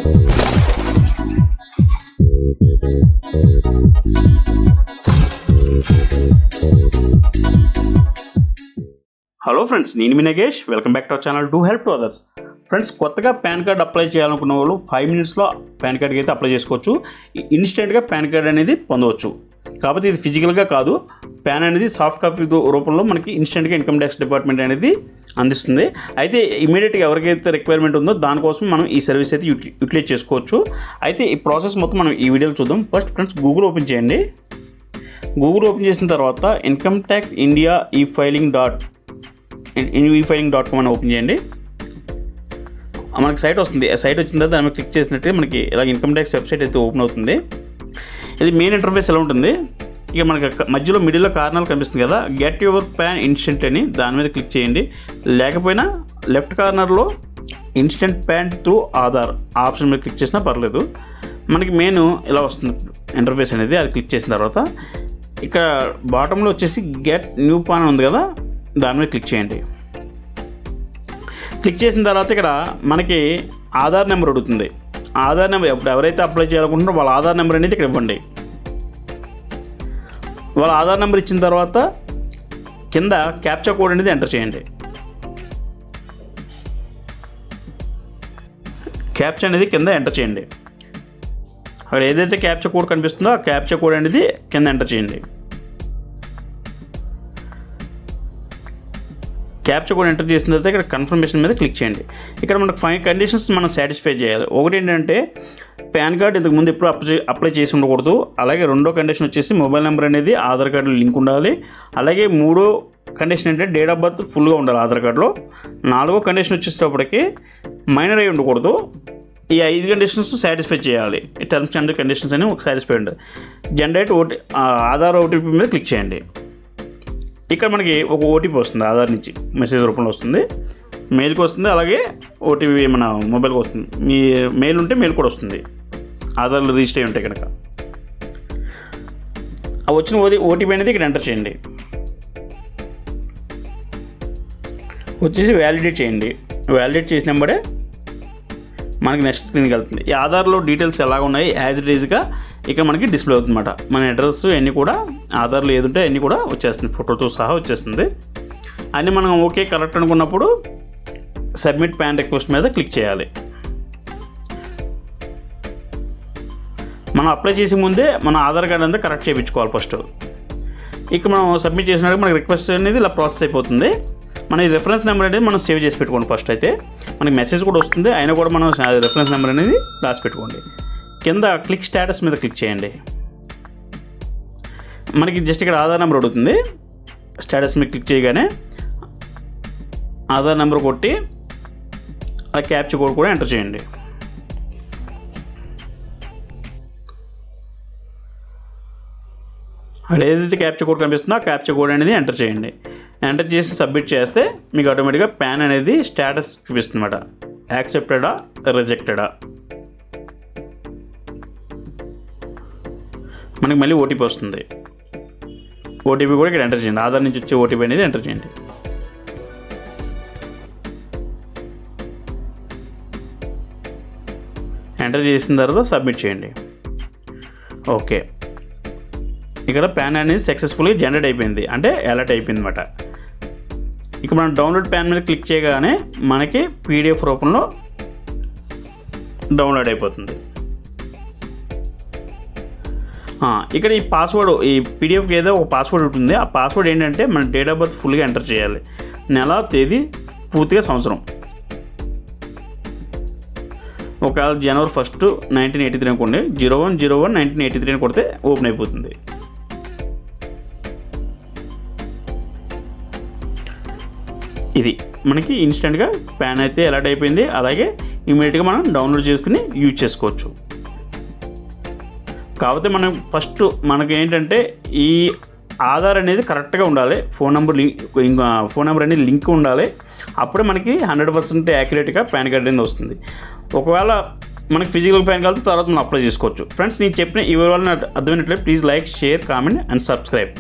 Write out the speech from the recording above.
Hello friends, నేను మీ Nagesh. Welcome back to our channel to help to others. Friends, కొత్తగా PAN card apply చేయాలనుకున్న వాళ్ళు 5 మినిట్స్లో పాన్ కార్డ్కి అయితే అప్లై చేసుకోవచ్చు. ఇన్స్టెంట్గా పాన్ కార్డ్ అనేది పొందవచ్చు. కాకపోతే ఇది ఫిజికల్గా కాదు, పాన్ అనేది సాఫ్ట్ కాపీ రూపంలో మనకి ఇన్స్టెంట్గా ఇన్కమ్ ట్యాక్స్ డిపార్ట్మెంట్ అనేది అందిస్తుంది. అయితే ఇమీడియట్గా ఎవరికైతే రిక్వైర్మెంట్ ఉందో దానికోసం మనం ఈ సర్వీస్ అయితే యూటిలైజ్ చేసుకోవచ్చు. అయితే ఈ ప్రాసెస్ మొత్తం మనం ఈ వీడియోలో చూద్దాం. ఫస్ట్ ఫ్రెండ్స్, గూగుల్ ఓపెన్ చేయండి. గూగుల్ ఓపెన్ చేసిన తర్వాత ఇన్కమ్ ట్యాక్స్ ఇండియా ఈఫైలింగ్.com అని ఓపెన్ చేయండి. మనకి సైట్ వస్తుంది. ఆ సైట్ వచ్చిన తర్వాత దాని మీద క్లిక్ చేసినట్టే మనకి ఇలా ఇన్కమ్ ట్యాక్స్ వెబ్సైట్ అయితే ఓపెన్ అవుతుంది. ఇది మెయిన్ ఇంటర్ఫేస్ ఎలా ఉంటుంది, ఇక మనకి మధ్యలో మిడిల్లో కార్నర్ కనిపిస్తుంది కదా, గెట్ యువర్ పాన్ ఇన్స్టెంట్ అని, దాని మీద క్లిక్ చేయండి. లేకపోయినా లెఫ్ట్ కార్నర్లో instant pan through Aadhaar option మీద క్లిక్ చేసినా పర్లేదు. మనకి మెయిన్ ఇలా వస్తుంది ఇంటర్ఫేస్ అనేది. అది క్లిక్ చేసిన తర్వాత ఇక్కడ బాటంలో వచ్చేసి గెట్ న్యూ పాన్ ఉంది కదా, దాని మీద క్లిక్ చేయండి. క్లిక్ చేసిన తర్వాత ఇక్కడ మనకి ఆధార్ నెంబర్ అడుగుతుంది. ఆధార్ నెంబర్ ఎవరైతే అప్లై చేయాలనుకుంటున్నారో వాళ్ళ ఆధార్ నెంబర్ అనేది ఇక్కడ ఇవ్వండి. వాళ్ళ ఆధార్ నెంబర్ ఇచ్చిన తర్వాత కింద క్యాప్చా కోడ్ అనేది ఎంటర్ చేయండి. క్యాప్చా అనేది కింద ఎంటర్ చేయండి. అక్కడ ఏదైతే క్యాప్చా కోడ్ కనిపిస్తుందో ఆ క్యాప్చా కోడ్ అనేది కింద ఎంటర్ చేయండి. క్యాప్చా కోడ్ ఎంటర్ చేసిన తర్వాత ఇక్కడ కన్ఫర్మేషన్ మీద క్లిక్ చేయండి. ఇక్కడ మనకు 5 కండిషన్స్ మనం సాటిస్ఫై చేయాలి. ఒకటి ఏంటంటే పాన్ కార్డ్ ఇంతకుముందు ఎప్పుడు అప్లై చేసి ఉండకూడదు. అలాగే రెండో కండిషన్ వచ్చేసి మొబైల్ నెంబర్ అనేది ఆధార్ కార్డులో లింక్ ఉండాలి. అలాగే మూడో కండిషన్ ఏంటంటే డేట్ ఆఫ్ బర్త్ ఫుల్గా ఉండాలి ఆధార్ కార్డులో. నాలుగో కండిషన్ వచ్చేటప్పటికి మైనర్ అయి ఉండకూడదు. ఈ 5 కండిషన్స్ సాటిస్ఫై చేయాలి. ఈ టర్మ్స్ అండ్ కండిషన్స్ అని ఒక సాటిస్ఫై ఉంటుంది. జనరేట్ ఆధార్ ఓటీపీ మీద క్లిక్ చేయండి. ఇక్కడ మనకి ఒక ఓటీపీ వస్తుంది, ఆధార్ నుంచి మెసేజ్ రూపంలో వస్తుంది, మెయిల్కి వస్తుంది. అలాగే ఓటీపీ మన మొబైల్కి వస్తుంది. మీ మెయిల్ ఉంటే మెయిల్ కూడా వస్తుంది, ఆధార్లో రిజిస్టర్ అయి ఉంటాయి కనుక. ఆ వచ్చిన ఓటీపీ అనేది ఇక్కడ ఎంటర్ చేయండి. వచ్చేసి వ్యాలిడేట్ చేయండి. వ్యాలిడేట్ చేసిన వెంబడే మనకి నెక్స్ట్ స్క్రీన్కి వెళ్తుంది. ఈ ఆధార్లో డీటెయిల్స్ ఎలా ఉన్నాయి యాజ్ ఇట్ ఈజ్గా ఇక్కడ మనకి డిస్ప్లే అవుతుందన్నమాట. మన అడ్రస్ అన్నీ కూడా ఆధార్లో ఏదుంటే అన్నీ కూడా వచ్చేస్తుంది, ఫోటోతో సహా వచ్చేస్తుంది. అన్నీ మనం ఓకే కరెక్ట్ అనుకున్నప్పుడు సబ్మిట్ పాన్ రిక్వెస్ట్ మీద క్లిక్ చేయాలి. మనం అప్లై చేసే ముందే మన ఆధార్ కార్డ్ అంతా కరెక్ట్ చేయించుకోవాలి ఫస్ట్. ఇక్కడ మనం సబ్మిట్ చేసినప్పుడు మనకి రిక్వెస్ట్ అనేది ఇలా ప్రాసెస్ అయిపోతుంది. మన ఈ రెఫరెన్స్ నెంబర్ అనేది మనం సేవ్ చేసి పెట్టుకోండి. ఫస్ట్ అయితే మనకి మెసేజ్ కూడా వస్తుంది, అయినా కూడా మనం రెఫరెన్స్ నెంబర్ అనేది రాసి పెట్టుకోండి. కింద క్లిక్ స్టేటస్ మీద క్లిక్ చేయండి. మనకి జస్ట్ ఇక్కడ ఆధార్ నెంబర్ అడుగుతుంది. స్టేటస్ మీద క్లిక్ చేయగానే ఆధార్ నెంబర్ కొట్టి ఆ క్యాప్చా కోడ్ కూడా ఎంటర్ చేయండి. అక్కడ ఏదైతే క్యాప్చా కోడ్ కనిపిస్తుందో ఆ క్యాప్చా కోడ్ అనేది ఎంటర్ చేయండి. ఎంటర్ చేసి సబ్మిట్ చేస్తే మీకు ఆటోమేటిక్గా పాన్ అనేది స్టేటస్ చూపిస్తుంది అన్నమాట. యాక్సెప్టెడా రిజెక్టెడా. మనకి మళ్ళీ ఓటీపీ వస్తుంది. ఓటీపీ కూడా ఇక్కడ ఎంటర్ చేయండి. ఆధార్ నుంచి వచ్చే ఓటీపీ అనేది ఎంటర్ చేయండి. ఎంటర్ చేసిన తర్వాత సబ్మిట్ చేయండి. ఓకే, ఇక్కడ పాన్ అనేది సక్సెస్ఫుల్గా జనరేట్ అయిపోయింది, అంటే అలర్ట్ అయిపోయింది అనమాట. ఇక మనం డౌన్లోడ్ పాన్ మీద క్లిక్ చేయగానే మనకి పీడిఎఫ్ రూపంలో డౌన్లోడ్ అయిపోతుంది. ఇక్కడ ఈ పాస్వర్డ్, ఈ పీడిఎఫ్కి ఏదో ఒక పాస్వర్డ్ ఉంటుంది. ఆ పాస్వర్డ్ ఏంటంటే మన డేట్ ఆఫ్ బర్త్ ఫుల్గా ఎంటర్ చేయాలి. నెల, తేదీ, పూర్తిగా సంవత్సరం. ఒకవేళ జనవరి 1, 1983 అనుకోండి, 01/01/1983 అని కొడితే ఓపెన్ అయిపోతుంది. ఇది మనకి ఇన్స్టెంట్గా పాన్ అయితే అలర్ట్ అయిపోయింది. అలాగే ఇమీడియట్గా మనం డౌన్లోడ్ చేసుకుని యూజ్ చేసుకోవచ్చు. కాకపోతే మనం ఫస్ట్ మనకి ఏంటంటే ఈ ఆధార్ అనేది కరెక్ట్గా ఉండాలి. ఫోన్ నెంబర్ అనేది లింక్ ఉండాలి. అప్పుడే మనకి 100% యాక్యురేట్గా పాన్ కార్డ్ అనేది వస్తుంది. ఒకవేళ మనకి ఫిజికల్ పాన్ కార్డ్ తర్వాత మనం అప్లై చేసుకోవచ్చు. ఫ్రెండ్స్, నేను చెప్పిన ఈ వివరాలను అర్థమైనట్లయితే please like, share, comment and subscribe.